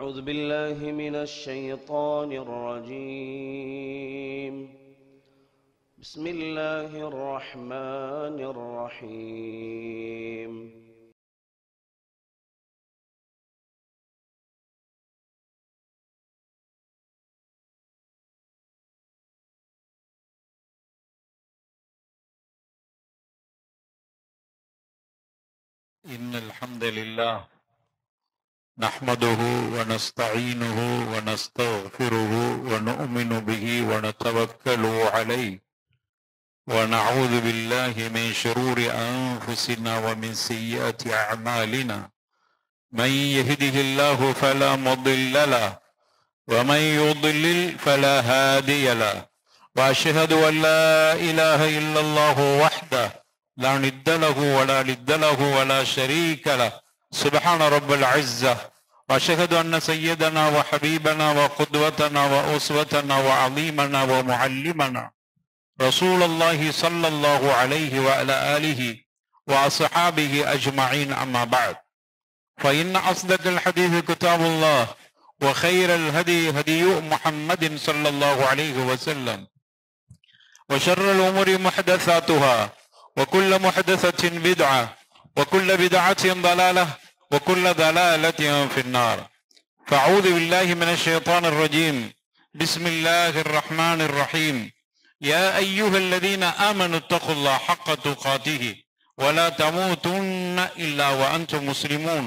أعوذ بالله من الشيطان الرجيم. بسم الله الرحمن الرحيم. إن الحمد لله نحمده ونستعينه ونستغفره ونؤمن به ونتوكل عليه ونعوذ بالله من شرور أنفسنا ومن سيئات أعمالنا. من يهده الله فلا مضل له ومن يضلل فلا هادي له، وأشهد أن لا إله إلا الله وحده لا ند له ولا ند له ولا شريك له، سبحان رب العزة. وأشهد أن سيدنا وحبيبنا وقدوتنا وأسوتنا وعظيمنا ومعلمنا رسول الله صلى الله عليه وعلى آله وأصحابه أجمعين، أما بعد، فإن أصدق الحديث كتاب الله، وخير الهدي هدي محمد صلى الله عليه وسلم، وشر الأمور محدثاتها، وكل محدثة بدعة، وكل بدعة ضلالة، وكل ضلالة في النار. فأعوذ بالله من الشيطان الرجيم. بسم الله الرحمن الرحيم. يا أيها الذين آمنوا اتقوا الله حق تقاته ولا تموتن إلا وأنتم مسلمون.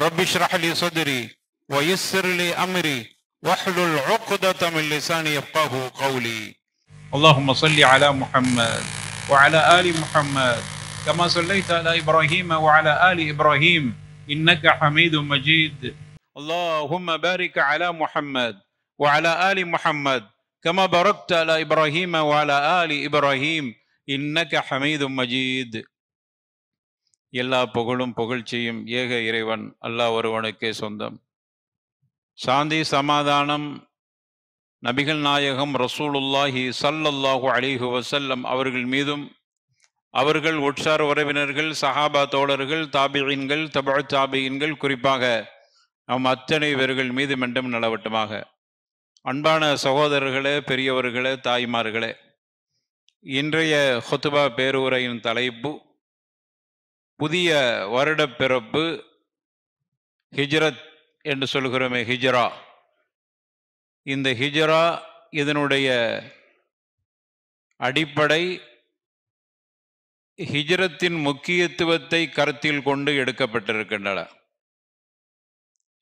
رب اشرح لي صدري ويسر لي أمري واحلل عقدة من لساني يفقه قولي. اللهم صل على محمد وعلى آل محمد كما صليت على إبراهيم وعلى آل إبراهيم إنك حميد مجيد. اللهم بارك على محمد وعلى آل محمد كما باركت على إبراهيم وعلى آل إبراهيم إنك حميد مجيد. எல்லா புகழும் புகழ்ச்சியும் ஏக இறைவன் அல்லாஹ் ஒருவனுக்கே சொந்தம். சாந்தி சமாதானம் நபிகள் நாயகம் ரசூலுல்லாஹி ஸல்லல்லாஹு அலைஹி வஸல்லம் அவர்கள் மீதும், அவர்கள் உற்சார உறவினர்கள், சஹாபா தோழர்கள், தாபிஈன்கள், தபு தாபிஈன்கள், குறிப்பாக நம் அத்தனை பேர்கள் மீது மெண்டும் நிலவட்டுமாக. அன்பான சகோதரர்களே, பெரியவர்களே, தாய்மார்களே, இன்றைய ஹுத்பா பேருரையின் தலைப்பு புதிய வருட பிறப்பு, ஹிஜ்ரத் என்று சொல்கிறோமே, ஹிஜ்ரா. இந்த ஹிஜ்ரா இதனுடைய அடிப்படை ஹிஜ்ரத்தின் முக்கியத்துவத்தை கருத்தில் கொண்டு எடுக்கப்பட்டிருக்கின்றன.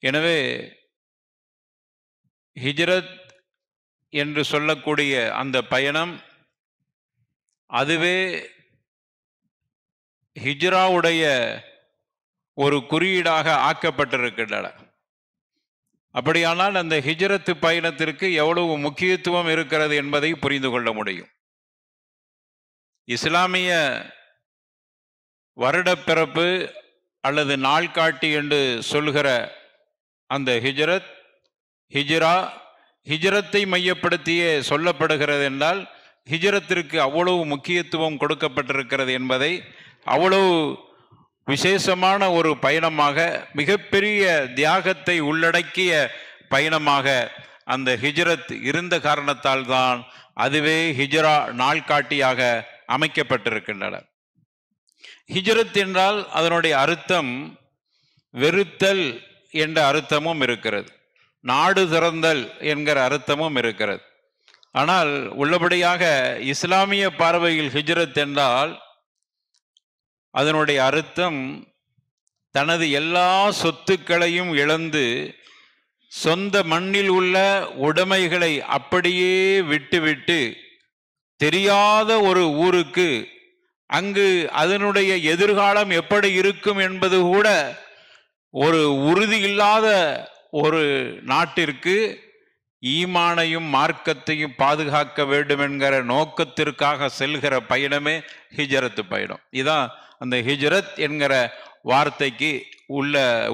எனவே ஹிஜ்ரத் என்று சொல்லக்கூடிய அந்த பயணம் அதுவே ஹிஜ்ராவுடைய ஒரு குறியீடாக ஆக்கப்பட்டிருக்கின்றன. அப்படியானால் அந்த ஹிஜ்ரத்து பயணத்திற்கு எவ்வளவு முக்கியத்துவம் இருக்கிறது என்பதை புரிந்து கொள்ள முடியும். இஸ்லாமிய வருடப்பிறப்பு அல்லது நாள்காட்டி என்று சொல்கிற அந்த ஹிஜ்ரா ஹிஜ்ரத்தை மையப்படுத்தியே சொல்லப்படுகிறது என்றால் ஹிஜ்ரத்திற்கு அவ்வளவு முக்கியத்துவம் கொடுக்கப்பட்டிருக்கிறது என்பதை, அவ்வளவு விசேஷமான ஒரு பயணமாக, மிகப்பெரிய தியாகத்தை உள்ளடக்கிய பயணமாக அந்த ஹிஜ்ரத் இருந்த காரணத்தால் தான் அதுவே ஹிஜ்ரா நாள்காட்டியாக அமைக்கப்பட்டிருக்கின்றன. ஹிஜ்ரத் என்றால் அதனுடைய அர்த்தம் வெறுத்தல் என்ற அர்த்தமும் இருக்கிறது, நாடு திறந்தல் என்கிற அர்த்தமும் இருக்கிறது. ஆனால் உள்ளபடியாக இஸ்லாமிய பார்வையில் ஹிஜ்ரத் என்றால் அதனுடைய அர்த்தம் தனது எல்லா சொத்துக்களையும் இழந்து சொந்த மண்ணில் உள்ள உடைமைகளை அப்படியே விட்டுவிட்டு தெரியாத ஒரு ஊருக்கு, அங்கு அதனுடைய எதிர்காலம் எப்படி இருக்கும் என்பது கூட ஒரு உறுதி இல்லாத ஒரு நாட்டிற்கு ஈமானையும் மார்க்கத்தையும் பாதுகாக்க வேண்டும் என்கிற நோக்கத்திற்காக செல்கிற பயணமே ஹிஜ்ரத் பயணம். இதான் அந்த ஹிஜ்ரத் என்கிற வார்த்தைக்கு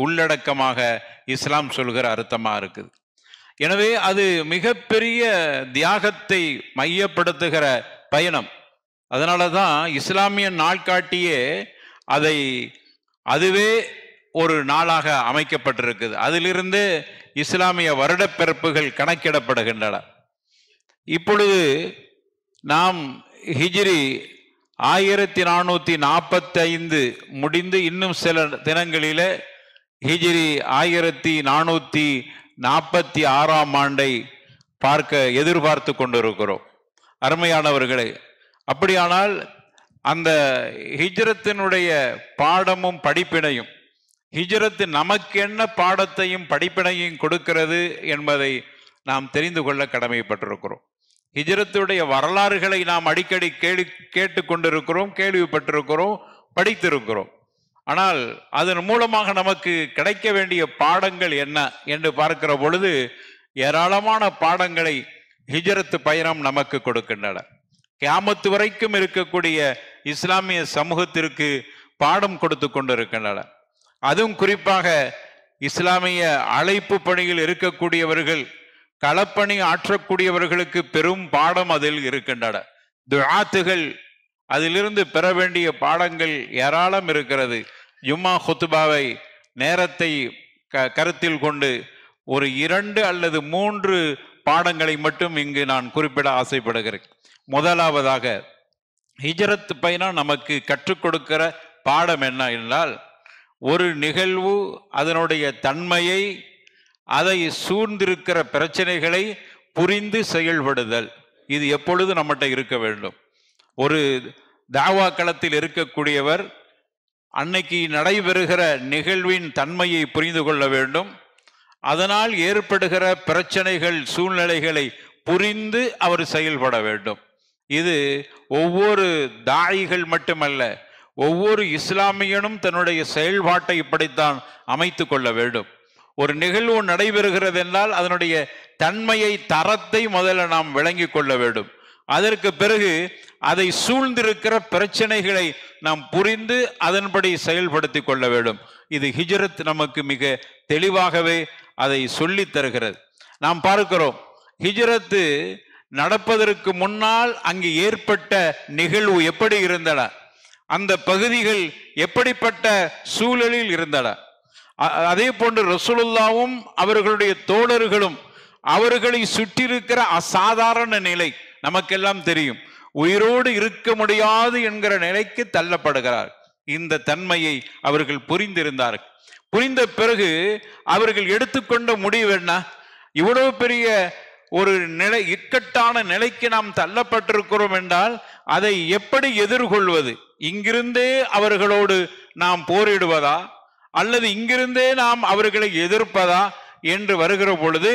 உள்ளடக்கமாக இஸ்லாம் சொல்கிற அர்த்தமாக இருக்குது. எனவே அது மிகப்பெரிய தியாகத்தை மையப்படுத்துகிற பயணம். அதனால தான் இஸ்லாமிய நாள்காட்டியே அதுவே ஒரு நாளாக அமைக்கப்பட்டிருக்குது. அதிலிருந்து இஸ்லாமிய வருடப்பிறப்புகள் கணக்கிடப்படுகின்றன. இப்பொழுது நாம் ஹிஜ்ரி 1445 முடிந்து இன்னும் சில தினங்களிலே ஹிஜ்ரி 1446 ஆண்டை எதிர்பார்த்து கொண்டிருக்கிறோம். அருமையானவர்களே, அப்படியானால் அந்த ஹிஜ்ரத்தினுடைய பாடமும் படிப்பினையும், ஹிஜ்ரத்து நமக்கு என்ன பாடத்தையும் படிப்பினையும் கொடுக்கிறது என்பதை நாம் தெரிந்து கொள்ள கடமைப்பட்டிருக்கிறோம். ஹிஜ்ரத்துடைய வரலாறுகளை நாம் அடிக்கடி கேட்டுக்கொண்டிருக்கிறோம், கேள்விப்பட்டிருக்கிறோம், படித்திருக்கிறோம். ஆனால் அதன் மூலமாக நமக்கு கிடைக்க வேண்டிய பாடங்கள் என்ன என்று பார்க்கிற பொழுது ஏராளமான பாடங்களை ஹிஜ்ரத் பயணம் நமக்கு கொடுக்கின்றன. கியாமத்து வரைக்கும் இருக்கக்கூடிய இஸ்லாமிய சமூகத்திற்கு பாடம் கொடுத்து கொண்டிருக்கின்றன. அதுவும் குறிப்பாக இஸ்லாமிய அழைப்பு பணியில் இருக்கக்கூடியவர்கள், களப்பணி ஆற்றக்கூடியவர்களுக்கு பெரும் பாடம் அதில் இருக்கின்றன. துஆத்துகள் அதிலிருந்து பெற வேண்டிய பாடங்கள் ஏராளம் இருக்கிறது. ஜும்மா ஹுத்பாவை நேரத்தை கருத்தில் கொண்டு ஒரு 2 அல்லது 3 பாடங்களை மட்டும் இங்கு நான் குறிப்பிட ஆசைப்படுகிறேன். முதலாவதாக, ஹிஜ்ரத் பயணம் நமக்கு கற்றுக் கொடுக்கிற பாடம் என்ன என்றால், ஒரு நிகழ்வு, அதனுடைய தன்மையை, அதை சூழ்ந்திருக்கிற பிரச்சனைகளை புரிந்து செயல்படுதல், இது எப்பொழுது நம்மகிட்ட இருக்க வேண்டும். ஒரு தாவா களத்தில் இருக்கக்கூடியவர் அன்னைக்கு நடைபெறுகிற நிகழ்வின் தன்மையை புரிந்து கொள்ள வேண்டும். அதனால் ஏற்படுகிற பிரச்சனைகள், சூழ்நிலைகளை புரிந்து அவர் செயல்பட வேண்டும். இது ஒவ்வொரு தாயிகள் மட்டுமல்ல, ஒவ்வொரு இஸ்லாமியனும் தன்னுடைய செயல்பாட்டை இப்படித்தான் அமைத்து கொள்ள வேண்டும். ஒரு நிகழ்வு நடைபெறுகிறது என்றால் அதனுடைய தன்மையை, தரத்தை முதல்ல நாம் விளங்கி கொள்ள வேண்டும். அதற்கு பிறகு அதை சூழ்ந்திருக்கிற பிரச்சனைகளை நாம் புரிந்து அதன்படி செயல்படுத்தி கொள்ள வேண்டும். இது ஹிஜ்ரத் நமக்கு மிக தெளிவாகவே அதை சொல்லி தருகிறது. நாம் பார்க்கிறோம், ஹிஜ்ரத்து நடப்பதற்கு முன்னால் அங்கு ஏற்பட்ட நிகழ்வு எப்படி இருந்தன, அந்த பகுதிகள் எப்படிப்பட்ட சூழலில் இருந்தன. அதே போன்று ரசூலுல்லாவும் அவர்களுடைய தோழர்களும் அவர்களை சுற்றியிருக்கிற அசாதாரண நிலை நமக்கெல்லாம் தெரியும். உயிரோடு இருக்க முடியாது என்கிற நிலைக்கு தள்ளப்படுகிறார். இந்த தன்மையை அவர்கள் புரிந்திருந்தார்கள். புரிந்த பிறகு அவர்கள் எடுத்துக்கொண்ட முடிவு என்ன? இவ்வளவு பெரிய ஒரு நிலை, இக்கட்டான நிலைக்கு நாம் தள்ளப்பட்டிருக்கிறோம் என்றால் அதை எப்படி எதிர்கொள்வது? இங்கிருந்தே அவர்களோடு நாம் போரிடுவதா அல்லது இங்கிருந்தே நாம் அவர்களை எதிர்ப்பதா என்று வருகிற பொழுது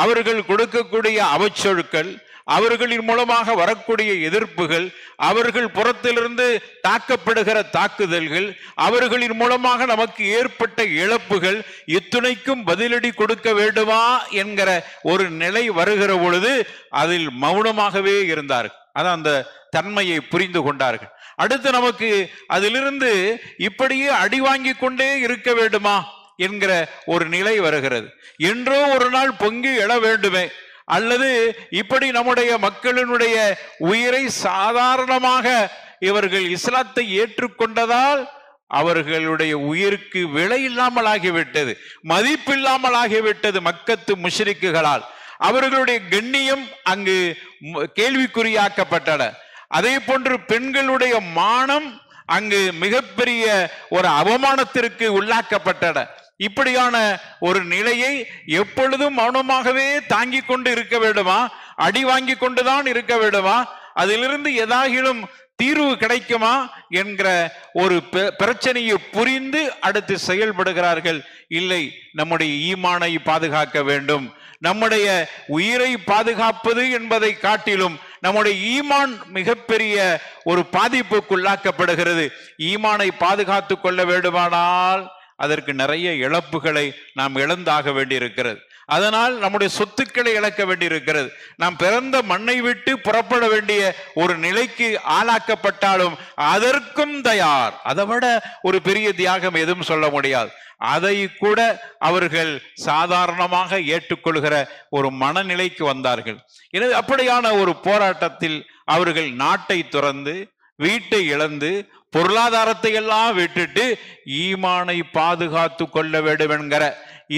அவர்கள் கொடுக்கக்கூடிய அவச்சொற்கள், அவர்களின் மூலமாக வரக்கூடிய எதிர்ப்புகள், அவர்கள் புறத்திலிருந்து தாக்கப்படுகிற தாக்குதல்கள், அவர்களின் மூலமாக நமக்கு ஏற்பட்ட இழப்புகள், இத்துணைக்கும் பதிலடி கொடுக்க வேண்டுமா என்கிற ஒரு நிலை வருகிற பொழுது அதில் மௌனமாகவே இருந்தார்கள். அதான் அந்த தன்மையை புரிந்து கொண்டார்கள். அடுத்து நமக்கு அதிலிருந்து இப்படியே அடி வாங்கி கொண்டே இருக்க வேண்டுமா என்கிற ஒரு நிலை வருகிறது. என்றோ ஒரு நாள் பொங்கி எழ வேண்டுமே, அல்லது இப்படி நம்முடைய மக்களினுடைய உயிரை சாதாரணமாக இவர்கள் இஸ்லாத்தை ஏற்றுக்கொண்டதால் அவர்களுடைய உயிருக்கு விலை இல்லாமல் ஆகிவிட்டது, மதிப்பில்லாமல் ஆகிவிட்டது மக்கத்து முஷ்ரிக்குகளால். அவர்களுடைய கண்ணியம் அங்கு கேள்விக்குறியாக்கப்பட்டன. அதே போன்று பெண்களுடைய மானம் அங்கு மிகப்பெரிய ஒரு அவமானத்திற்கு உள்ளாக்கப்பட்டன. இப்படியான ஒரு நிலையை எப்பொழுதும் மௌனமாகவே தாங்கி கொண்டு இருக்க வேண்டுமா? அடி வாங்கி கொண்டுதான் இருக்க வேண்டுமா? அதிலிருந்து ஏதாகிலும் தீர்வு கிடைக்குமா என்கிற ஒரு பிரச்சனையை புரிந்து அடுத்து செயல்படுகிறார்கள். இல்லை, நம்முடைய ஈமானை பாதுகாக்க வேண்டும், நம்முடைய உயிரை பாதுகாப்பது என்பதை காட்டிலும் நம்முடைய ஈமான் மிகப்பெரிய ஒரு பாதிப்புக்குள்ளாக்கப்படுகிறது. ஈமானை பாதுகாத்து கொள்ள வேண்டுமானால் அதற்கு நிறைய இழப்புகளை நாம் இழந்தாக வேண்டியிருக்கிறது. அதனால் நம்முடைய சொத்துக்களை இழக்க வேண்டியிருக்கிறது. நாம் பிறந்த மண்ணை விட்டு புறப்பட வேண்டிய ஒரு நிலைக்கு ஆளாக்கப்பட்டாலும் அதற்கும் தயார். அதை விட ஒரு பெரிய தியாகம் எதுவும் சொல்ல முடியாது. அதை கூட அவர்கள் சாதாரணமாக ஏற்றுக்கொள்கிற ஒரு மனநிலைக்கு வந்தார்கள். எனவே அப்படியான ஒரு போராட்டத்தில் அவர்கள் நாட்டை துறந்து, வீட்டை இழந்து, பொருளாதாரத்தை எல்லாம் விட்டுட்டு ஈமானை பாதுகாத்து கொள்ள வேண்டும் என்கிற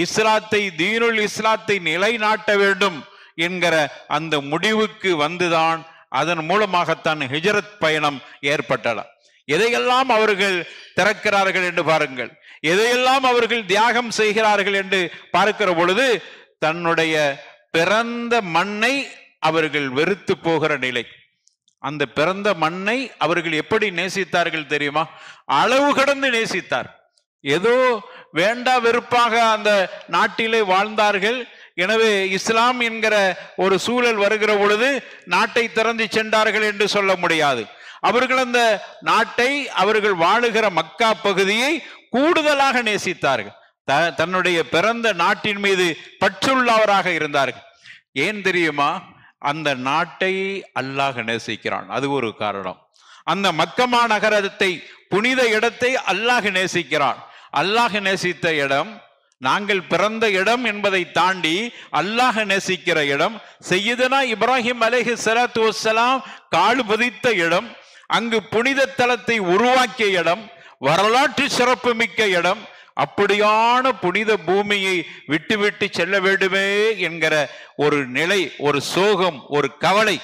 இஸ்லாத்தை, தீனுல் இஸ்லாத்தை நிலைநாட்ட வேண்டும் என்கிற அந்த முடிவுக்கு வந்துதான் அதன் மூலமாகத்தான் ஹிஜ்ரத் பயணம் ஏற்பட்டது. எதையெல்லாம் அவர்கள் திறக்கிறார்கள் என்று பாருங்கள், எதையெல்லாம் அவர்கள் தியாகம் செய்கிறார்கள் என்று பார்க்கிற பொழுது தன்னுடைய பிறந்த மண்ணை அவர்கள் வெறுத்து போகிற நிலை. அந்த பிறந்த மண்ணை அவர்கள் எப்படி நேசித்தார்கள் தெரியுமா? அளவு கடந்து நேசித்தார். ஏதோ வேண்டா வெறுப்பாக அந்த நாட்டிலே வாழ்ந்தார்கள். எனவே இஸ்லாம் என்கிற ஒரு சூழல் வருகிற பொழுது நாட்டை திறந்து சென்றார்கள் என்று சொல்ல முடியாது. அவர்கள் அந்த நாட்டை, அவர்கள் வாழுகிற மக்கா பகுதியை கூடுதலாக நேசித்தார்கள். தன்னுடைய பிறந்த நாட்டின் மீது பற்றுள்ளவராக இருந்தார்கள். ஏன் தெரியுமா? அந்த நாட்டை அல்லாஹ் நேசிக்கிறான், அது ஒரு காரணம். அந்த மக்கமா நகரத்தை, புனித இடத்தை அல்லாஹ் நேசிக்கிறான். அல்லாஹ் நேசித்த இடம், நாங்கள் பிறந்த இடம் என்பதை தாண்டி அல்லாஹ் நேசிக்கிற இடம், சையதுனா இப்ராஹிம் அலைஹிஸ்ஸலாத்து வஸ்ஸலாம் கால் பதித்த இடம், அங்கு புனித தலத்தை உருவாக்கிய இடம், வரலாற்று சிறப்பு மிக்க இடம். அப்படியான புனித பூமியை விட்டுவிட்டு செல்ல வேண்டுமே என்கிற ஒரு நிலை, ஒரு சோகம், ஒரு கவலை.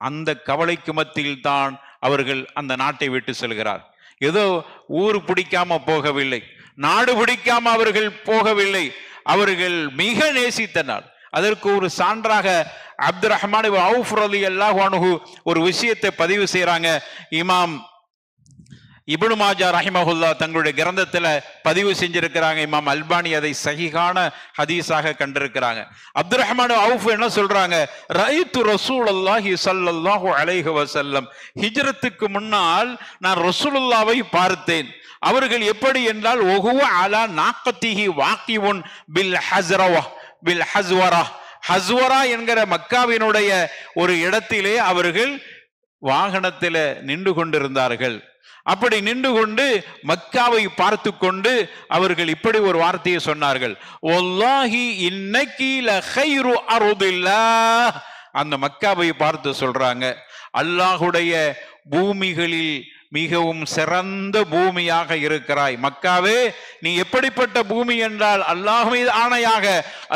அந்த கவலைக்கு மத்தியில் தான் அவர்கள் அந்த நாட்டை விட்டு செல்கிறார். ஏதோ ஊர் பிடிக்காம போகவில்லை, நாடு பிடிக்காம அவர்கள் போகவில்லை, அவர்கள் மிக நேசித்தனர். அதற்கு ஒரு சான்றாக அப்துர் ரஹ்மான் அவுஃப் ரலியல்லாஹு அன்ஹு ஒரு விஷயத்தை பதிவு செய்யறாங்க. இமாம் இப்னு மாஜா ரஹிமஹுல்லா தங்களுடைய கிரந்தத்துல பதிவு செஞ்சிருக்கிறாங்க. இமாம் அல்பானி அதை சஹீஹான ஹதீஸாக கண்டிருக்கிறாங்க. அப்துர் ரஹ்மான் அவுஃப் என்ன சொல்றாங்க? ரஅய்து ரசூலுல்லாஹி ஸல்லல்லாஹு அலைஹி வஸல்லம், ஹிஜ்ரத்துக்கு முன்னால் நான் ரசூலுல்லாஹ்வை பார்த்தேன். அவர்கள் எப்படி என்றால், ஒஹுவ அலா நாக்கத்திஹி வாகிவுன் பில் ஹஸ்ரவா பில் ஹஸ்வரா, ஹஸ்வரா என்கிற மக்காவினுடைய ஒரு இடத்திலே அவர்கள் வாகனத்தில நின்று கொண்டிருந்தார்கள். அப்படி நின்று கொண்டு மக்காவை பார்த்து கொண்டு அவர்கள் இப்படி ஒரு வார்த்தையை சொன்னார்கள், வல்லாஹி இன்னகி லகைரு அர்தில்லாஹ். அந்த மக்காவை பார்த்து சொல்றாங்க, அல்லாஹுடைய பூமிகளில் மிகவும் சிறந்த பூமியாக இருக்கிறாய். மக்காவே, நீ எப்படிப்பட்ட பூமி என்றால், அல்லாஹ் மீது ஆணையாக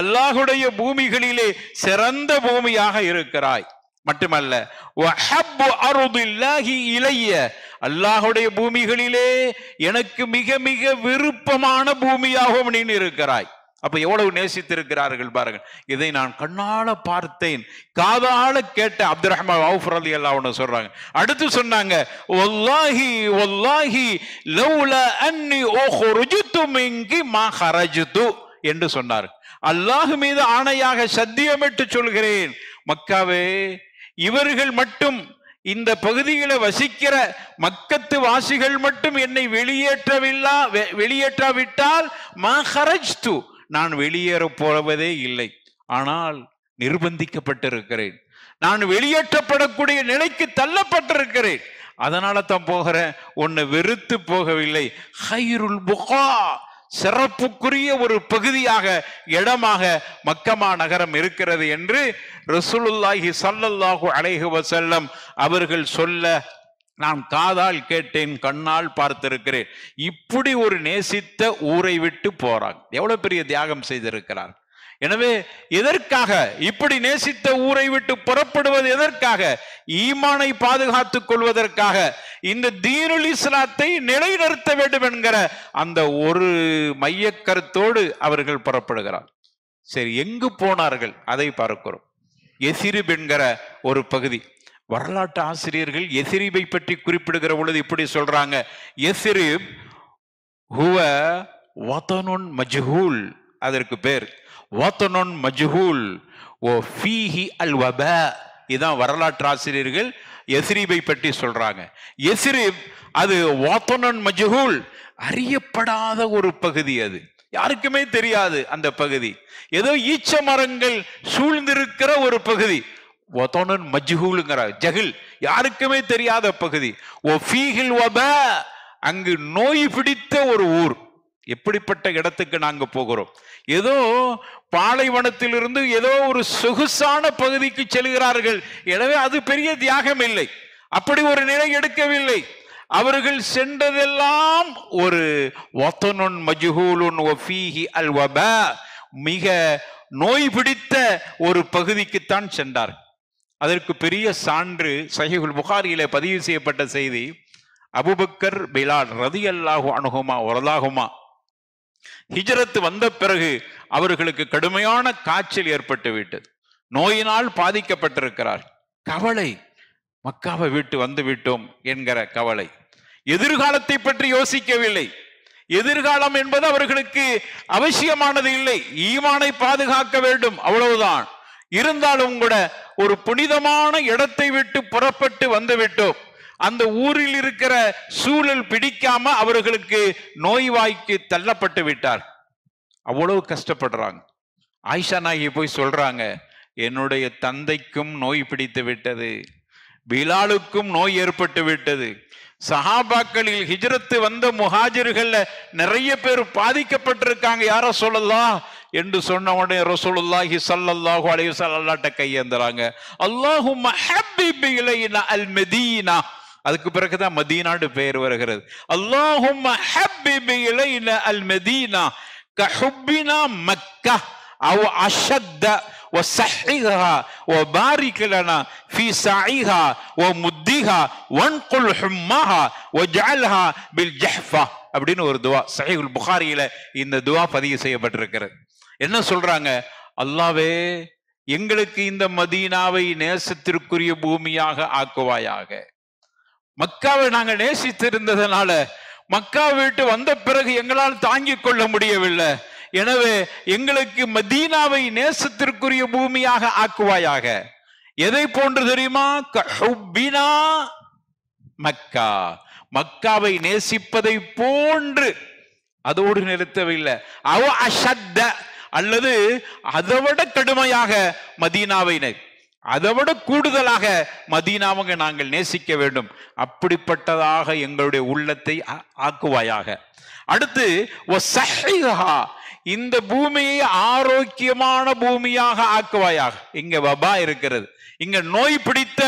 அல்லாஹுடைய பூமிகளிலே சிறந்த பூமியாக இருக்கிறாய். மட்டுமல்ல, வஹப்பு அர்தில்லாஹி இலைய, அல்லாஹுடைய பூமிகளிலே எனக்கு மிக மிக விருப்பமான பூமியாகவும் நீ இருக்கிறாய். அப்ப எவ்வளவு நேசித்திருக்கிறார்கள் பாருங்கள். இதை நான் கண்ணால பார்த்தேன், காதால கேட்ட அப்துர் ரஹ்மான் அவுஃப் ரலியல்லாஹு அன்ஹு சொல்றாங்க. அடுத்து சொன்னாங்க, வல்லாஹி வல்லாஹி லௌலா அன்னி உக்ருஜ்து மின்கி மா ஹரஜ்து என்று சொன்னார். அல்லாஹ் மீது ஆணையாக சத்தியமிட்டு சொல்கிறேன், மக்காவே, இவர்கள் மட்டும், இந்த பகுதிகளை வசிக்கிற மக்கத்து வாசிகள் மட்டும் என்னை வெளியேற்றாவிட்டால் மா ஹரஜ்து, நான் வெளியேற போவதே இல்லை. ஆனால் நிர்பந்திக்கப்பட்டிருக்கிறேன், நான் வெளியேற்றப்படக்கூடிய நிலைக்கு தள்ளப்பட்டிருக்கிறேன். அதனால தான் போகிறேன், உன்னை வெறுத்து போகவில்லை. ஹைருல் புகா, சிறப்புக்குரிய ஒரு பகுதியாக, இடமாக மக்கமா நகரம் இருக்கிறது என்று ரசூலுல்லாஹி ஸல்லல்லாஹு அலைஹி வஸல்லம் அவர்கள் சொல்ல நான் காதால் கேட்டேன், கண்ணால் பார்த்திருக்கிறேன். இப்படி ஒரு நேசித்த ஊரை விட்டு போறாங்க. எவ்வளவு பெரிய தியாகம் செய்திருக்கிறார். எனவே எதற்காக இப்படி நேசித்த ஊரை விட்டு புறப்படுவது? எதற்காக? ஈமானை பாதுகாத்துக் கொள்வதற்காக, இந்த தீனுல் இஸ்லாத்தை நிலைநிறுத்த வேண்டும் என்கிற அந்த ஒரு மைய கருத்தோடு அவர்கள் புறப்படுகிறார். சரி, எங்கு போனார்கள் அதை பார்க்கிறோம். எசிரிப் என்கிற ஒரு பகுதி. வரலாற்று ஆசிரியர்கள் எசிரிபை பற்றி குறிப்பிடுகிற பொழுது இப்படி சொல்றாங்க, எசிரிப் ஹுவ வதனுன் மஜ்ஹூல், அதற்கு பேர் வதனுன் மஜ்ஹூல் ஓ ஃபீஹி அல் வபா. இதான் வரலாற்று ஆசிரியர்கள் எசிரிபை பற்றி சொல்றாங்க. எசிரிப் அது வதனுன் மஜ்ஹூல், அறியப்படாத ஒரு பகுதி, அது யாருக்குமே தெரியாது. அந்த பகுதி ஏதோ ஈச்ச மரங்கள் சூழ்ந்திருக்கிற ஒரு பகுதி. வதனுன் மஜ்ஹூல்ங்கற ஜஹில், யாருக்குமே தெரியாத பகுதி. ஓ ஃபீஹில் வபா, அங்கு நோய் பிடித்த ஒரு ஊர். எப்படிப்பட்ட இடத்துக்கு நாங்க போகிறோம்? ஏதோ பாலைவனத்திலிருந்து ஏதோ ஒரு சொகுசான பகுதிக்கு செல்கிறார்கள். எனவே அது பெரிய தியாகம் இல்லை, அப்படி ஒரு நிலை எடுக்கவில்லை. அவர்கள் சென்றதெல்லாம் ஒரு வதனுன் மஜ்ஹூலுன் வஃபீஹி அல் வபா, மிக நோய் பிடித்த ஒரு பகுதிக்குத்தான் சென்றார். அதற்கு பெரிய சான்று சஹீஹுல் புகாரியிலே பதிவு செய்யப்பட்ட செய்தி. அபூபக்கர் பிலால் ரலியல்லாஹு அன்ஹுமா வரலாகுமா ஹிஜ்ரத் வந்த பிறகு அவர்களுக்கு கடுமையான காய்ச்சல் ஏற்பட்டு விட்டது. நோயினால் பாதிக்கப்பட்டிருக்கிறார். கவலை, மக்காவை விட்டு வந்து விட்டோம் என்கிற கவலை. எதிர்காலத்தை பற்றி யோசிக்கவில்லை. எதிர்காலம் என்பது அவர்களுக்கு அவசியமானது இல்லை. ஈமானை பாதுகாக்க வேண்டும், அவ்வளவுதான். இருந்தாலும் கூட ஒரு புனிதமான இடத்தை விட்டு புறப்பட்டு வந்து விட்டோம். அந்த ஊரில் இருக்கிற சூழல் பிடிக்காம அவர்களுக்கு நோய்வாய்க்கு தள்ளப்பட்டு விட்டார். அவ்வளவு கஷ்டப்படுறாங்க. ஆயிஷா நாயகி போய் சொல்றாங்க, என்னுடைய தந்தைக்கும் நோய் பிடித்து விட்டது, பிலாலுக்கும் நோய் ஏற்பட்டு விட்டது. சஹாபாக்களில் ஹிஜ்ரத்து வந்த முஹாஜிர்கள்ல நிறைய பேர் பாதிக்கப்பட்டிருக்காங்க, யார சொல்லலாம் என்று சொன்ன உடனே ரசூலுல்லாஹி ஸல்லல்லாஹு அலைஹி வஸல்லம் கையேந்துறாங்க. அல்லாஹும்ம ஹப்பிப் இலைனா அல் மதீனா. அதுக்கு பிறகுதான் மதீனாடு பெயர் வருகிறது. அல்லாஹும்ம ஹப்பிப் இலைனா அல் மதீனா கஹுப்பினா மக்கா அவ் அஷத்த وصححها وبارك لنا في سعيها ومدها وانقل حماها واجعلها بالجحفة அப்படின்னு ஒரு துவா சஹீஹுல் புகாரியில இந்த துவா பதிவு செய்யப்பட்டிருக்கிறது. என்ன சொல்றாங்க? அல்லாஹ்வே, எங்களுக்கு இந்த மதீனாவை நேசத்திற்குரிய பூமியாக ஆக்குவாயாக. மக்காவை நாங்க நேசித்திருந்ததனால மக்காவை விட்டு வந்த பிறகு எங்களால் தாங்கிக் கொள்ள முடியவில்லை. எனவே எங்களுக்கு மதீனாவை நேசத்திற்குரிய பூமியாக ஆக்குவாயாக. எதை போன்று தெரியுமா? கஹுப்பினா மக்கா, மக்காவை நேசிப்பதை போன்று. அதோடு நிறுத்தவில்லை. அவ அஷத்த, அல்லது அதைவிட கடுமையாக மதீனாவை, அதைவிட கூடுதலாக மதீனாவை நாங்கள் நேசிக்க வேண்டும். அப்படிப்பட்டதாக எங்களுடைய உள்ளத்தை ஆக்குவாயாக. அடுத்து இந்த பூமியை ஆரோக்கியமான பூமியாக ஆக்குவாயாக. இங்க வபா இருக்கிறது, இங்க நோய் பிடித்த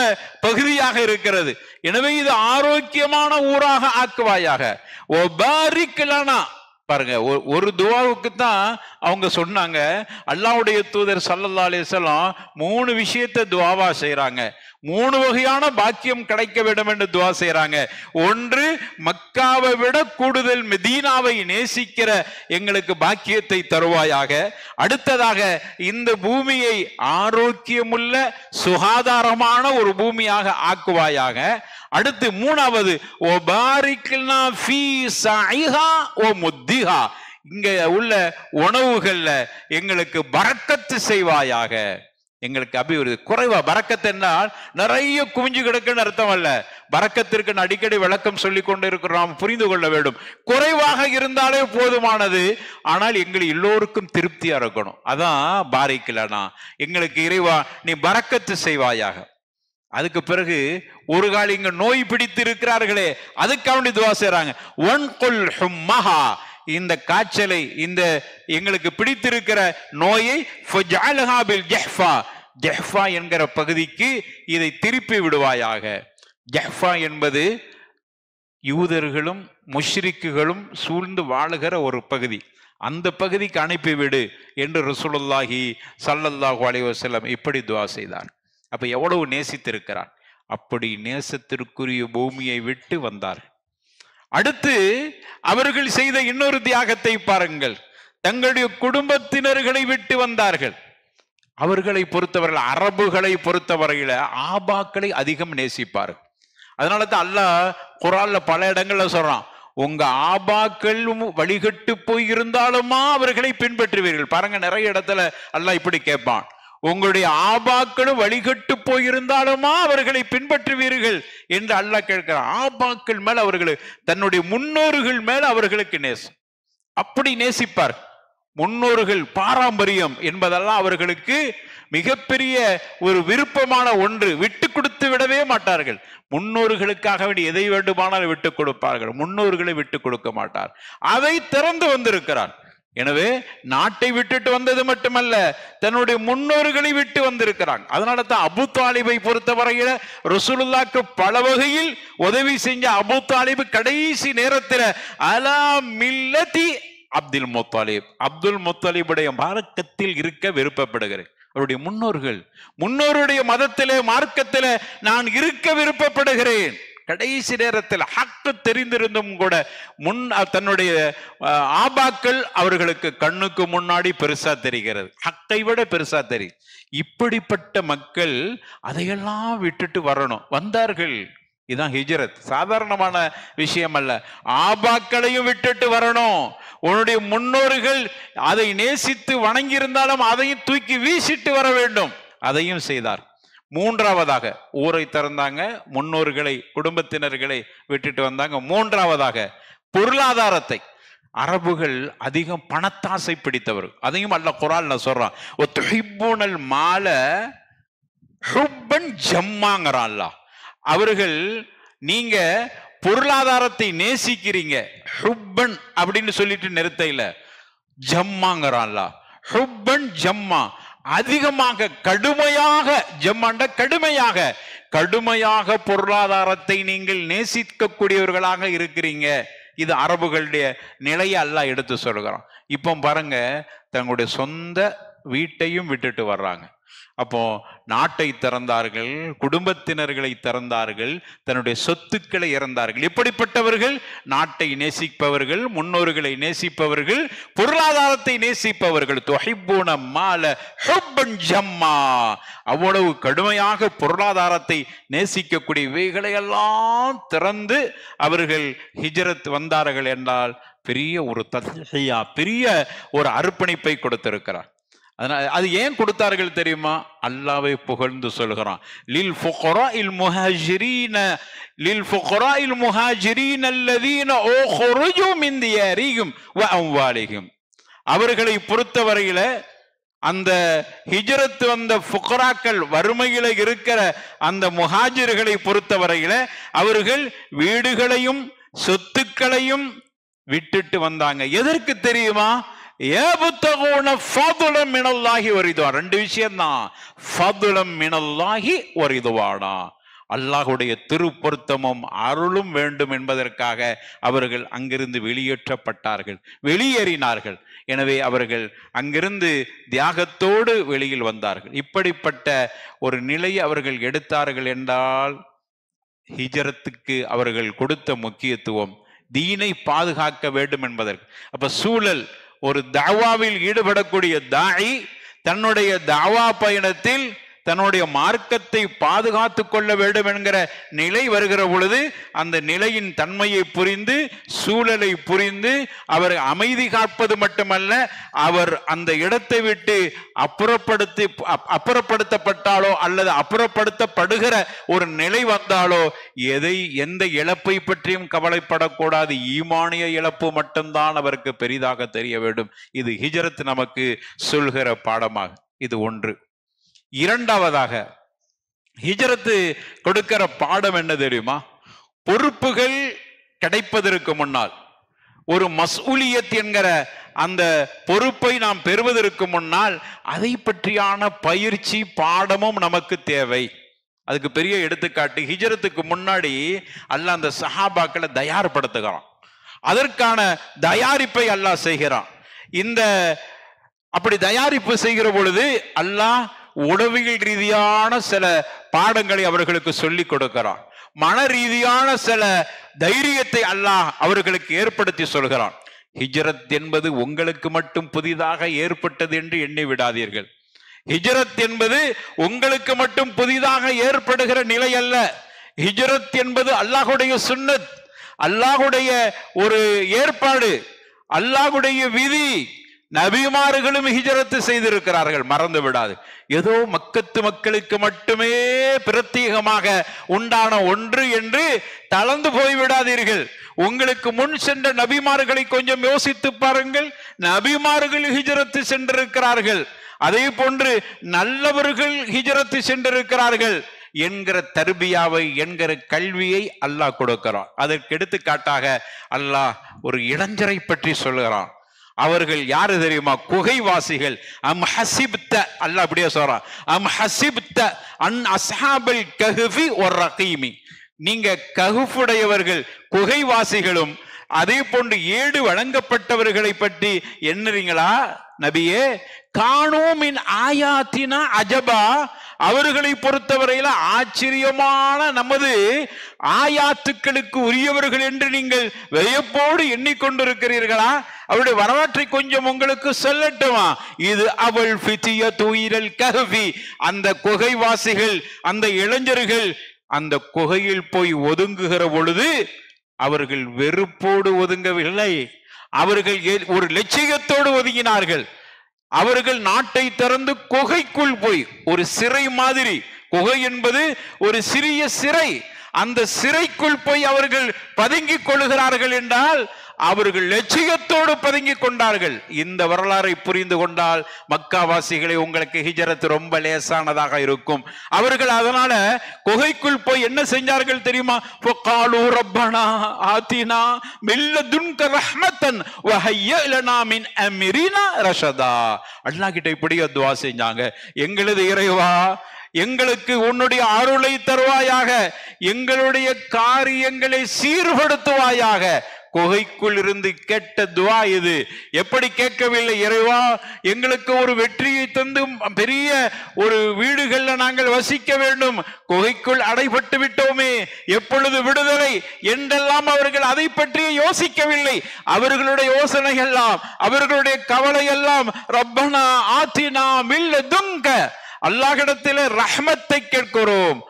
பகுதியாக இருக்கிறது. எனவே இது ஆரோக்கியமான ஊராக ஆக்குவாயாக. பாருங்க, ஒரு துவாவுக்கு தான் அவங்க சொன்னாங்க. அல்லாஹ்வுடைய தூதர் ஸல்லல்லாஹு அலைஹி வஸல்லம் 3 விஷயத்தை துவாவா செய்யறாங்க. 3 வகையான பாக்கியம் கிடைக்க வேண்டும் என்று துவா செய்யறாங்க. ஒன்று, மக்காவை விட கூடுதல் மதீனாவை நேசிக்கிற எங்களுக்கு பாக்கியத்தை தருவாயாக. அடுத்ததாக, இந்த பூமியை ஆரோக்கியமுள்ள சுகாதாரமான ஒரு பூமியாக ஆக்குவாயாக. அடுத்து 3வது, ஓ பாரிக்னா ஃபீ ஸைஹா ஓ முத்திஹா, இங்க உள்ள உணவுகள்ல எங்களுக்கு பரக்கத்து செய்வாயாக. எங்களுக்கு அபிவிருத்தி குறைவா. பரக்கத்து என்றால் நிறைய குவிஞ்சு கிடக்குன்னு அர்த்தம் அல்ல. பரக்கத்திற்கு அடிக்கடி விளக்கம் சொல்லி கொண்டு இருக்கிறோம், புரிந்து கொள்ள வேண்டும். குறைவாக இருந்தாலே போதுமானது, ஆனால் எங்கள் எல்லோருக்கும் திருப்தியா இருக்கணும். அதான் பாரிக்கலனா, எங்களுக்கு இறைவா நீ பரக்கத்து செய்வாயாக. அதுக்கு பிறகு ஒரு கால் இங்க நோய் பிடித்து இருக்கிறார்களே, அதுக்காண்டி துவா செய்றாங்க. வன்குல் ஹும்மஹா, இந்த காய்ச்சலை, இந்த எங்களுக்கு பிடித்திருக்கிற நோயை ஃபஜஅல்ஹா பில் ஜஹ்ஃபா, ஜஹ்ஃபா என்கிற பகுதிக்கு இதை திருப்பி விடுவாயாக. ஜஹ்ஃபா என்பது யூதர்களும் முஷ்ரிக்குகளும் சூழ்ந்து வாழுகிற ஒரு பகுதி. அந்த பகுதிக்கு அனுப்பிவிடு என்று ரசூலுல்லாஹி ஸல்லல்லாஹு அலைஹி வஸல்லம் இப்படி துவா செய்தார். அப்ப எவ்வளவு நேசித்திருக்கிறார். அப்படி நேசத்திற்குரிய பூமியை விட்டு வந்தார். அடுத்து அவர்கள் செய்த இன்னொரு தியாகத்தை பாருங்கள். தங்களுடைய குடும்பத்தினர்களை விட்டு வந்தார்கள். அவர்களை பொறுத்தவரையில், அரபுகளை பொறுத்தவரையில ஆபாக்களை அதிகம் நேசிப்பார்கள். அதனால தான் அல்லாஹ் குர்ஆன்ல பல இடங்கள்ல சொல்றான், உங்க ஆபாக்கள் வழிகட்டு போய் இருந்தாலுமா அவர்களை பின்பற்றுவீர்கள். பாருங்க, நிறைய இடத்துல அல்லாஹ் இப்படி கேட்பான், உங்களுடைய ஆபாக்களும் வழிகட்டு போயிருந்தாலுமா அவர்களை பின்பற்றுவீர்கள் என்று அல்லாஹ் கேட்கிறான். ஆபாக்கள் மேல அவர்களுக்கு, தன்னுடைய முன்னோர்கள் மேல அவர்களுக்கு நேசம். அப்படி நேசிப்பார். முன்னோர்கள் பாரம்பரியம் என்பதெல்லாம் அவர்களுக்கு மிகப்பெரிய ஒரு விருப்பமான ஒன்று. விட்டு கொடுத்து விடவே மாட்டார்கள். முன்னோர்களுக்காக வேண்டி எதை வேண்டுமானாலும் விட்டுக் கொடுப்பார்கள். முன்னோர்களை விட்டு கொடுக்க மாட்டார். அதை திறந்து வந்திருக்கிறார். எனவே நாட்டை விட்டுட்டு வந்தது மட்டுமல்ல, தன்னுடைய முன்னோர்களை விட்டு வந்திருக்கிறாங்க. அதனால தான் அபு தாலிபை பொறுத்தவரையில ரசூலுல்லாஹ்க்கு பல வகையில் உதவி செஞ்ச அபு தாலிபு கடைசி நேரத்தில் அலா மில்லதி அப்துல் முத்தாலிப், அப்துல் முத்தாலிபுடைய மார்க்கத்தில் இருக்க விருப்பப்படுகிறேன். அவருடைய முன்னோருடைய மதத்திலே மார்க்கத்திலே நான் இருக்க விருப்பப்படுகிறேன். கடைசி நேரத்தில் ஹக்கு தெரிந்திருந்தும் கூட தன்னுடைய ஆபாக்கள் அவர்களுக்கு கண்ணுக்கு முன்னாடி பெருசா தெரிகிறது, ஹக்கை விட பெருசா தெரியும். இப்படிப்பட்ட மக்கள் அதையெல்லாம் விட்டுட்டு வரணும், வந்தார்கள். இதுதான் ஹிஜ்ரத், சாதாரணமான விஷயம் அல்ல. ஆபாக்களையும் விட்டுட்டு வரணும். உன்னுடைய முன்னோர்கள் அதை நேசித்து வணங்கி இருந்தாலும் அதையும் தூக்கி வீசிட்டு வர வேண்டும். அதையும் செய்தார். மூன்றாவதாக ஊரை திறந்தாங்க, முன்னோர்களை குடும்பத்தினர்களை விட்டுட்டு வந்தாங்க. மூன்றாவதாக பொருளாதாரத்தை. அரபுகள் அதிகம் பணத்தாசை பிடித்தவர்கள். அதையும் அல்லாஹ் குர்ஆன்ல சொல்றான், ஒத்துஹிப்பூனல் மால ஹுப்பன் ஜம்மாங்கறான் அல்லாஹ். அவர்கள் நீங்க பொருளாதாரத்தை நேசிக்கிறீங்க, ஹுப்பன் அப்படின்னு சொல்லிட்டு நிறுத்த இல்ல, ஜம்மாங்கறான் அல்லாஹ். ஹுப்பன் ஜம்மா, அதிகமாக, கடுமையாக, ஜம்மாண்ட கடுமையாக பொருளாதாரத்தை நீங்கள் நேசிக்கக்கூடியவர்களாக இருக்கிறீங்க. இது அரபுகளுடைய நிலையை அல்லாஹ் எடுத்து சொல்கிறான். இப்போ பாருங்க, தங்களுடைய சொந்த வீட்டையும் விட்டுட்டு வர்றாங்க. அப்போ நாட்டை திறந்தார்கள், குடும்பத்தினர்களை திறந்தார்கள், தன்னுடைய சொத்துக்களை இறந்தார்கள். இப்படிப்பட்டவர்கள் நாட்டை நேசிப்பவர்கள், முன்னோர்களை நேசிப்பவர்கள், பொருளாதாரத்தை நேசிப்பவர்கள். துஹிப்பூன மால ஹுப்பன் ஜம்மா, அவ்வளவு கடுமையாக பொருளாதாரத்தை நேசிக்கக்கூடியவைகளை எல்லாம் திறந்து அவர்கள் ஹிஜ்ரத் வந்தார்கள் என்றால் பெரிய ஒரு தத்ஹியா, பெரிய ஒரு அர்ப்பணிப்பை கொடுத்திருக்கிறார். அதனால அது ஏன் கொடுத்தார்கள் தெரியுமா? அல்லாஹ்வை புகழ்ந்து சொல்கிறான், லில் ஃபுகராஇல் முஹாஜிரீன அல்லதீன உக்ரிஜு மின் தியாரிஹிம் வ அம்வாலிஹிம். அவர்களை பொறுத்தவரையில அந்த ஹிஜ்ரத் வந்த ஃபுகராக்கள், வறுமையில இருக்கிற அந்த முஹாஜிர்களை பொறுத்தவரையில அவர்கள் வீடுகளையும் சொத்துக்களையும் விட்டுட்டு வந்தாங்க. எதற்கு தெரியுமா? ரெண்டு விஷயம் தான், அல்லாஹுடைய திருப்பொருத்தமும் அருளும் வேண்டும் என்பதற்காக அவர்கள் அங்கிருந்து வெளியேறினார்கள். எனவே அவர்கள் அங்கிருந்து தியாகத்தோடு வெளியில் வந்தார்கள். இப்படிப்பட்ட ஒரு நிலையை அவர்கள் எடுத்தார்கள் என்றால் ஹிஜ்ரத்துக்கு அவர்கள் கொடுத்த முக்கியத்துவம் தீனை பாதுகாக்க வேண்டும் என்பதற்கு. அப்ப சூழல், ஒரு தாவாவில் ஈடுபடக்கூடிய தாயி தன்னுடைய தாவா பயணத்தில் தன்னுடைய மார்க்கத்தை பாதுகாத்து கொள்ள வேண்டும் என்கிற நிலை வருகிற பொழுது அந்த நிலையின் தன்மையை புரிந்து, சூழலை புரிந்து அவர் அமைதி காப்பது மட்டுமல்ல, அவர் அந்த இடத்தை விட்டு அப்புறப்படுத்தப்பட்டாலோ அல்லது அப்புறப்படுத்தப்படுகிற ஒரு நிலை வந்தாலோ எந்த இழப்பை பற்றியும் கவலைப்படக்கூடாது. ஈமானிய இழப்பு மட்டும்தான் அவருக்கு பெரிதாக தெரிய வேண்டும். இது ஹிஜ்ரத் நமக்கு சொல்கிற பாடமாக. இது ஒன்று. இரண்டாவதாக ஹிஜ்ரத்து கொடுக்கிற பாடம் என்ன தெரியுமா? பொறுப்புகள் கிடைப்பதற்கு முன்னால், ஒரு மஸ்ஊலியத் என்கிற அந்த பொறுப்பை நாம் பெறுவதற்கு முன்னால் அதை பற்றியான பயிற்சி பாடமும் நமக்கு தேவை. அதுக்கு பெரிய எடுத்துக்காட்டு, ஹிஜ்ரத்துக்கு முன்னாடி அல்லாஹ் அந்த சஹாபாக்களை தயார்படுத்துகிறான். அதற்கான தயாரிப்பை அல்லாஹ் செய்கிறான். அப்படி தயாரிப்பு செய்கிற பொழுது அல்லாஹ் உளவியல் ரீதியான சில பாடங்களை அவர்களுக்கு சொல்லிக் கொடுக்கிறான். மன ரீதியான சில தைரியத்தை அல்லாஹ் அவர்களுக்கு ஏற்படுத்தி சொல்கிறான். ஹிஜ்ரத் என்பது உங்களுக்கு மட்டும் புதிதாக ஏற்பட்டது என்று எண்ணி விடாதீர்கள். ஹிஜ்ரத் என்பது உங்களுக்கு மட்டும் புதிதாக ஏற்படுகிற நிலை அல்ல. ஹிஜ்ரத் என்பது அல்லாஹுடைய சுன்னத், அல்லாஹுடைய ஒரு ஏற்பாடு, அல்லாஹுடைய விதி. நபிமார்களும் ஹிஜ்ரத் செய்திருக்கிறார்கள், மறந்து விடாது. ஏதோ மக்கத்து மக்களுக்கு மட்டுமே பிரத்யேகமாக உண்டான ஒன்று என்று தளர்ந்து போய்விடாதீர்கள். உங்களுக்கு முன் சென்ற நபிமார்களை கொஞ்சம் யோசித்து பாருங்கள். நபிமார்கள் ஹிஜ்ரத் சென்றிருக்கிறார்கள், அதே போன்று நல்லவர்கள் ஹிஜ்ரத் சென்றிருக்கிறார்கள் என்கிற தர்பியாவை, என்கிற கல்வியை அல்லாஹ் கொடுக்கிறான். அதற்கு எடுத்துக்காட்டாக அல்லாஹ் ஒரு இளைஞரை பற்றி சொல்லுகிறான். அவர்கள் யாரு தெரியுமா? குகைவாசிகள். அம் ஹசிப்த, அல்லாஹ் அப்படியே சொல்றான், அம் ஹசிப்த அன் அஸ்ஹாபல் கஹ்ஃபி வர் ரகீமி, நீங்க கஹ்ஃபுடையவர்கள் குகைவாசிகளும் அதே போன்று ஏடு வழங்கப்பட்டவர்களை பற்றி எண்ணுறீங்களா நபியே? கானூமின் ஆயாத்தினா அஜபா, அவர்களை பொறுத்தவரையில ஆச்சரியமான நமது ஆயாத்துக்களுக்கு உரியவர்கள் என்று நீங்கள் வியப்போடு எண்ணிக்கொண்டிருக்கிறீர்களா? அவருடைய வரலாற்றை கொஞ்சம் உங்களுக்கு சொல்லட்டுமா? இது அவள் ஃபிதிய தூயிரல் கஹ்ஃபி, அந்த குகைவாசிகள், அந்த இளைஞர்கள் அந்த குகையில் போய் ஒதுங்குகிற பொழுது அவர்கள் வெறுப்போடு ஒதுங்கவில்லை, அவர்கள் ஒரு லட்சியத்தோடு ஒதுங்கினார்கள். அவர்கள் நாட்டை திறந்து குகைக்குள் போய், ஒரு சிறை மாதிரி, குகை என்பது ஒரு சிறிய சிறை, அந்த சிறைக்குள் போய் அவர்கள் பதுங்கிக் கொள்கிறார்கள் என்றால் அவர்கள் லட்சியத்தோடு பதுங்கிக் கொண்டார்கள். இந்த வரலாறை புரிந்து கொண்டால் மக்காவாசிகளை உங்களுக்கு ஹிஜ்ரத் ரொம்ப லேசானதாக இருக்கும். அவர்கள் அதனால குகைக்குள் போய் என்ன செஞ்சார்கள் தெரியுமா? ஃபகாலு ரப்பனா ஆதினா மின் லதுன்க ரஹ்மத்தன் வ ஹய்ய லனா மின் அம்ரினா ரஷதா. அல்லாஹ் கிட்ட இப்படி துஆ செஞ்சாங்க, எங்களது இறைவா, எங்களுக்கு உன்னுடைய அருளை தருவாயாக, எங்களுடைய காரியங்களை சீர்படுத்துவாயாக. குகைக்குள் இருந்து கேட்ட துவா இது. எப்படி கேட்கவில்லை? இறைவா, எங்களுக்கு ஒரு வெற்றியை தந்து பெரிய ஒரு வீடுகள்ல நாங்கள் வசிக்க வேண்டும், குகைக்குள் அடைபட்டு விட்டோமே, எப்பொழுது விடுதலை என்றெல்லாம் அவர்கள் அதை பற்றி யோசிக்கவில்லை. அவர்களுடைய யோசனை எல்லாம், அவர்களுடைய கவலை எல்லாம் ரப்பனா ஆத்தினா மின் லதுன்க, அல்லாஹ்விடத்திலே ரஹ்மத்தை கேட்கிறோம்,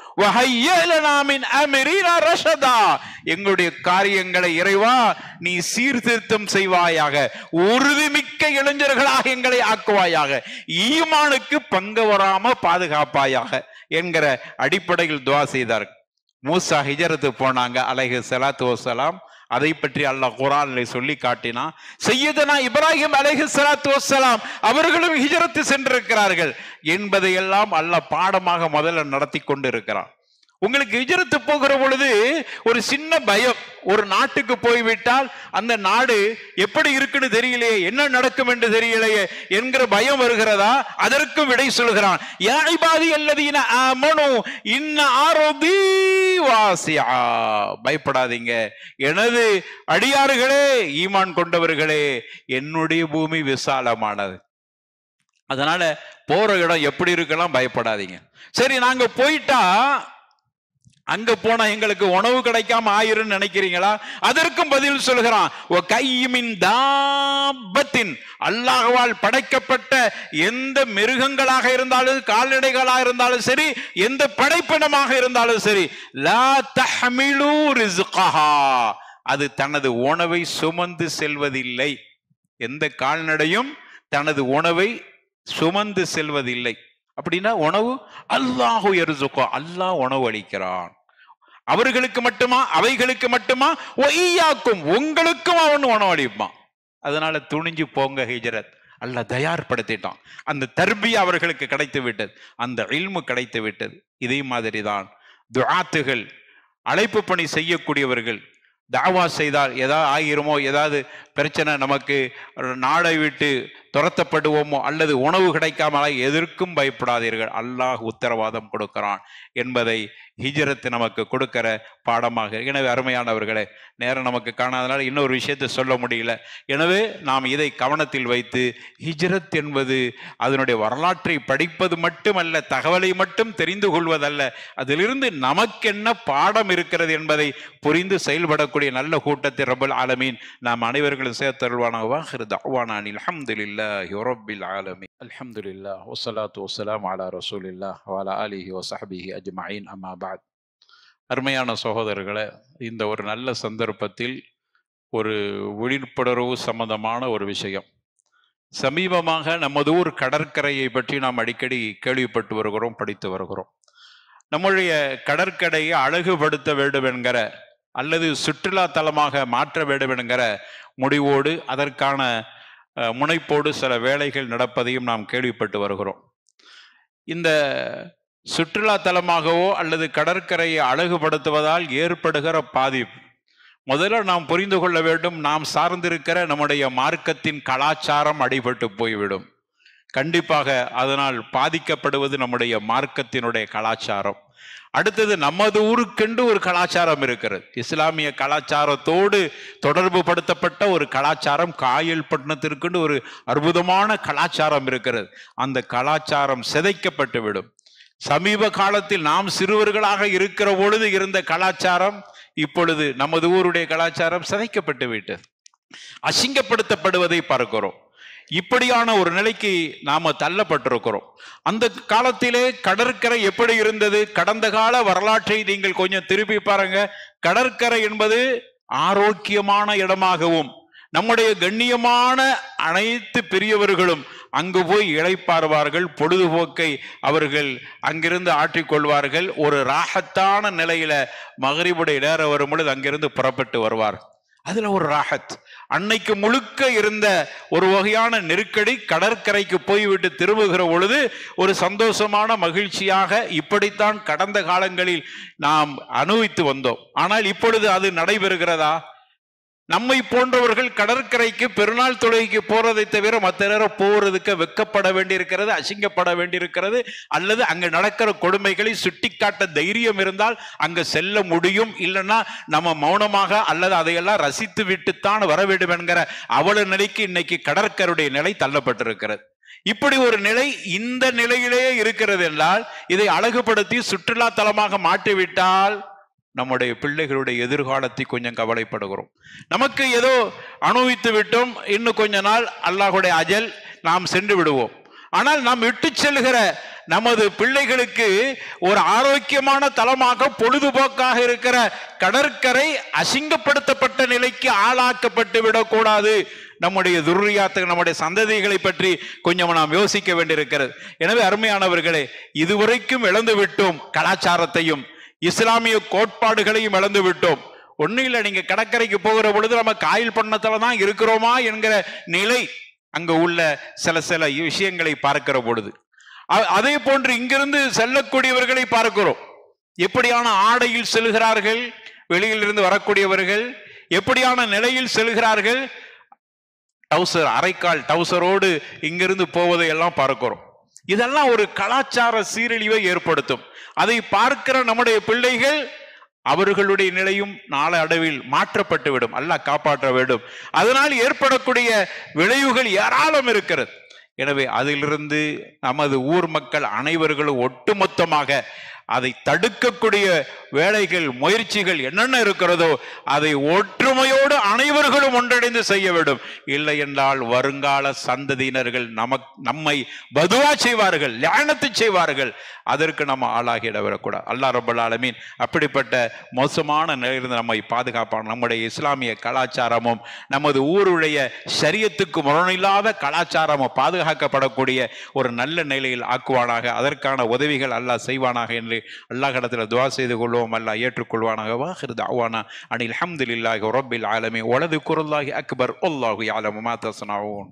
எங்களுடைய காரியங்களை இறைவா நீ சீர்திருத்தம் செய்வாயாக, உறுதிமிக்க இளைஞர்களாக எங்களை ஆக்குவாயாக, ஈமானுக்கு பங்கு வராம பாதுகாப்பாயாக என்கிற அடிப்படையில் துஆ செய்தார்கள். மூசா ஹிஜ்ரத்து போனாங்க அலைஹிஸ்ஸலாத்து வஸ்ஸலாம். அதை பற்றி அல்லாஹ் குர்ஆனிலே சொல்லி காட்டினா. சையதுனா இப்ராஹிம் அலைஹிஸ்ஸலாத்து வஸ்ஸலாம் அவர்களும் ஹிஜ்ரத்து சென்றிருக்கிறார்கள் என்பதையெல்லாம் அல்லாஹ் பாடமாக முதல்ல நடத்தி கொண்டு இருக்கிறான். உங்களுக்கு ஹிஜ்ரத்து போகிற பொழுது ஒரு சின்ன பயம், ஒரு நாட்டுக்கு போய்விட்டால் அந்த நாடு எப்படி இருக்குன்னு தெரியலையே, என்ன நடக்கும் என்று தெரியலையே என்கிற பயம் வருகிறதா? அதற்கு விடை சொல்கிறான், யா இபாதி அல்லதீன ஆமனு இன்ன அர்தி வாசிஆ, பயப்படாதீங்க எனது அடியார்களே, ஈமான் கொண்டவர்களே, என்னுடைய பூமி விசாலமானது, அதனால போற இடம் எப்படி இருக்கலாம், பயப்படாதீங்க. சரி, நாங்க போயிட்டா அங்க போனா எங்களுக்கு உணவு கிடைக்காம ஆயிருன்னு நினைக்கிறீங்களா? அதற்கும் பதில் சொல்கிறான், அல்லாஹ்வால் படைக்கப்பட்ட எந்த மிருகங்களாக இருந்தாலும், கால்நடைகளாக இருந்தாலும் சரி, எந்த படைப்பினமாக இருந்தாலும் சரி, லா தஹ்மிலு ரிஸ்கஹா, அது தனது உணவை சுமந்து செல்வதில்லை. எந்த கால்நடையும் தனது உணவை சுமந்து செல்வதில்லை. அப்படின்னா உணவு அல்லாஹு யர்சுகா, அல்லாஹ் உணவு அளிக்கிறான். அவர்களுக்கு மட்டுமா, அவைகளுக்கு மட்டுமா? ஒய்யாக்கும், உங்களுக்கும் அவன் உணவு அளிப்பான். அதனால துணிஞ்சு போங்க ஹிஜ்ரத். அல்லாஹ் தயார்படுத்திட்டான். அந்த தர்பியா அவர்களுக்கு கிடைத்து விட்டது, அந்த இல்மு கிடைத்து விட்டது. இதே மாதிரி தான் துஆத்துகள், அழைப்பு பணி செய்யக்கூடியவர்கள், தாவா செய்தால் ஏதாவது ஆகிருமோ, ஏதாவது பிரச்சனை, நமக்கு நாடை விட்டு துரத்தப்படுவோமோ அல்லது உணவு கிடைக்காமலா, எதற்கும் பயப்படாதீர்கள், அல்லாஹ் உத்தரவாதம் கொடுக்கிறான் என்பதை ஹிஜ்ரத் நமக்கு கொடுக்கிற பாடமாக. எனவே அருமையானவர்களே, நேரம் நமக்கு காணாதனால இன்னொரு விஷயத்தை சொல்ல முடியல. எனவே நாம் இதை கவனத்தில் வைத்து, ஹிஜ்ரத் என்பது அதனுடைய வரலாற்றை படிப்பது மட்டுமல்ல, தகவலை மட்டும் தெரிந்து கொள்வதல்ல, அதிலிருந்து நமக்கென்ன பாடம் இருக்கிறது என்பதை புரிந்து செயல்படக்கூடிய நல்ல கூட்டத்தை ரப்பல் ஆலமீன் நாம் அனைவர்களும் சேர்த்தருள்வானாக. வாஹிரு தஅவானா அல்ஹம்துலில்லாஹி ரப்பில் ஆலமீன். அல்ஹம்துலில்லாஹ் வஸ்ஸலாத்து வஸ்ஸலாமு அலா ரசூலில்லாஹ் வ அலா ஆலிஹி வ ஸஹ்பிஹி அஜ்மஈன். அம்மா பஅத். அருமையான சகோதரர்களே, இந்த ஒரு நல்ல சந்தர்ப்பத்தில் ஒரு விழிப்புணர்வு சம்பந்தமான ஒரு விஷயம். சமீபமாக நமது ஊர் கடற்கரையை பற்றி நாம் அடிக்கடி கேள்விப்பட்டு வருகிறோம், படித்து வருகிறோம். நம்முடைய கடற்கரையை அழகுபடுத்த வேண்டும் என்கிற அல்லது சுற்றுலா தலமாக மாற்ற வேண்டும் என்கிற முடிவோடு, அதற்கான முனைப்போடு சில வேலைகள் நடப்பதையும் நாம் கேள்விப்பட்டு வருகிறோம். இந்த சுற்றுலா தலமாகவோ அல்லது கடற்கரையை அழகுபடுத்துவதால் ஏற்படுகிற பாதிப்பு, முதல்ல நாம் புரிந்து கொள்ள வேண்டும், நாம் சார்ந்திருக்கிற நம்முடைய மார்க்கத்தின் கலாச்சாரம் அடிபட்டு போய்விடும். கண்டிப்பாக அதனால் பாதிக்கப்படுவது நம்முடைய மார்க்கத்தினுடைய கலாச்சாரம். அடுத்தது, நமது ஊருக்கென்று ஒரு கலாச்சாரம் இருக்கிறது. இஸ்லாமிய கலாச்சாரத்தோடு தொடர்பு படுத்தப்பட்ட ஒரு கலாச்சாரம், காயல்பட்டினத்திற்கென்று ஒரு அற்புதமான கலாச்சாரம் இருக்கிறது. அந்த கலாச்சாரம் சிதைக்கப்பட்டு விடும். சமீப காலத்தில் நாம் சிறுவர்களாக இருக்கிற பொழுது இருந்த கலாச்சாரம் இப்பொழுது நமது ஊருடைய கலாச்சாரம் சிதைக்கப்பட்டு விட்டது, அசிங்கப்படுத்தப்படுவதை பார்க்கிறோம். இப்படியான ஒரு நிலைக்கு நாம தள்ளப்பட்டிருக்கிறோம். அந்த காலத்திலே கடற்கரை எப்படி இருந்தது? கடந்த கால வரலாற்றை நீங்கள் கொஞ்சம் திருப்பி பாருங்க. கடற்கரை என்பது ஆரோக்கியமான இடமாகவும், நம்முடைய கண்ணியமான அனைத்து பெரியவர்களும் அங்கு போய் இளைப்பாறுவார்கள், பொழுதுபோக்கை அவர்கள் அங்கிருந்து ஆற்றிக்கொள்வார்கள். ஒரு ராகத்தான நிலையில மகரிபுடைய நேரம் வரும் பொழுது அங்கிருந்து புறப்பட்டு வருவார். அதுல ஒரு ராகத். அன்னைக்கு முழுக்க இருந்த ஒரு வகையான நெருக்கடி கடற்கரைக்கு போய்விட்டு திரும்புகிற பொழுது ஒரு சந்தோஷமான மகிழ்ச்சியாக இப்படித்தான் கடந்த காலங்களில் நாம் அனுபவித்து வந்தோம். ஆனால் இப்பொழுது அது நடைபெறுகிறதா? நம்மை போன்றவர்கள் கடற்கரைக்கு பெருநாள் தொழுகைக்கு போறதை தவிர மற்ற நேரம் போறதுக்கு வெக்கப்பட வேண்டியிருக்கிறது, அசிங்கப்பட வேண்டியிருக்கிறது. அல்லது அங்க நடக்கிற கொடுமைகளை சுட்டிக்காட்ட தைரியம் இருந்தால் அங்க செல்ல முடியும். இல்லைன்னா நம்ம மௌனமாக அல்லது அதையெல்லாம் ரசித்து விட்டுத்தான் வர வேண்டும் என்கிற அவல நிலைக்கு இன்னைக்கு கடற்கரையுடைய நிலை தள்ளப்பட்டிருக்கிறது. இப்படி ஒரு நிலை இந்த நிலையிலேயே இருக்கிறது என்றால் இதை அழகுபடுத்தி சுற்றுலா தலமாக மாற்றிவிட்டால் நம்முடைய பிள்ளைகளுடைய எதிர்காலத்தை கொஞ்சம் கவலைப்படுகிறோம். நமக்கு ஏதோ அனுபவித்து விட்டோம், இன்னும் கொஞ்ச நாள் அல்லாஹ்வுடைய அஜல், நாம் சென்று விடுவோம். ஆனால் நாம் விட்டு செல்கிற நமது பிள்ளைகளுக்கு ஒரு ஆரோக்கியமான தலமாக பொழுதுபோக்காக இருக்கிற கடற்கரை அசிங்கப்படுத்தப்பட்ட நிலைக்கு ஆளாக்கப்பட்டு விடக்கூடாது. நம்முடைய துர்ரியாத்துக்கு, நம்முடைய சந்ததிகளை பற்றி கொஞ்சம் நாம் யோசிக்க வேண்டியிருக்கிறது. எனவே அருமையானவர்களே, இதுவரைக்கும் இழந்து விட்டோம், கலாச்சாரத்தையும் இஸ்லாமிய கோட்பாடுகளையும் இழந்து விட்டோம். ஒன்னும் இல்லை, நீங்க கடற்கரைக்கு போகிற பொழுது நம்ம காயல் பண்ணத்துல தான் இருக்கிறோமா என்கிற நிலை அங்க உள்ள சில விஷயங்களை பார்க்கிற பொழுது, அதே போன்று இங்கிருந்து செல்லக்கூடியவர்களை பார்க்கிறோம். எப்படியான ஆடையில் செல்கிறார்கள், வெளியிலிருந்து வரக்கூடியவர்கள் எப்படியான நிலையில் செல்கிறார்கள், டவுசர், அரைக்கால் டவுசரோடு இங்கிருந்து போவதை எல்லாம் பார்க்கிறோம். இதெல்லாம் ஒரு கலாச்சார சீரழிவை ஏற்படுத்தும். அதை பார்க்கிற நம்முடைய பிள்ளைகள், அவர்களுடைய நிலையும் நாளை அடைவில் மாற்றப்பட்டுவிடும். அல்லாஹ் காப்பாற்ற வேண்டும். அதனால் ஏற்படக்கூடிய விளைவுகள் ஏராளம் இருக்கிறது. எனவே அதிலிருந்து நமது ஊர் மக்கள் அனைவர்களும் ஒட்டுமொத்தமாக அதை தடுக்கக்கூடிய வேலைகள், முயற்சிகள் என்னென்ன இருக்கிறதோ அதை ஒற்றுமையோடு அனைவர்களும் ஒன்றிணைந்து செய்ய வேண்டும். இல்லை என்றால் வருங்கால சந்ததியினர்கள் நம்மை பதுவா செய்வார்கள், லானத்து செய்வார்கள். அதற்கு நம்ம ஆளாகிட வரக்கூடாது. அல்லாஹ் ரப்பல் ஆலமீன் அப்படிப்பட்ட மோசமான நிலையிலிருந்து நம்மை பாதுகாப்பான். நம்முடைய இஸ்லாமிய கலாச்சாரமும் நமது ஊருடைய ஷரியத்துக்கு முரணில்லாத கலாச்சாரமும் பாதுகாக்கப்படக்கூடிய ஒரு நல்ல நிலையில் ஆக்குவானாக. அதற்கான உதவிகள் அல்லாஹ் செய்வானாக என்று அல்லாஹ்விடத்தில் துஆ செய்து கொள்வோம். அல்லாஹ் ஏற்றுக்கொள்வானாக. வாஹிரு தஅவானா அனில் ஹம்துலில்லாஹி ரப்பில் ஆலமீன். வலதுகுருல்லாஹி அக்பர். அல்லாஹு யஅலமு மா தஸ்னஊன்.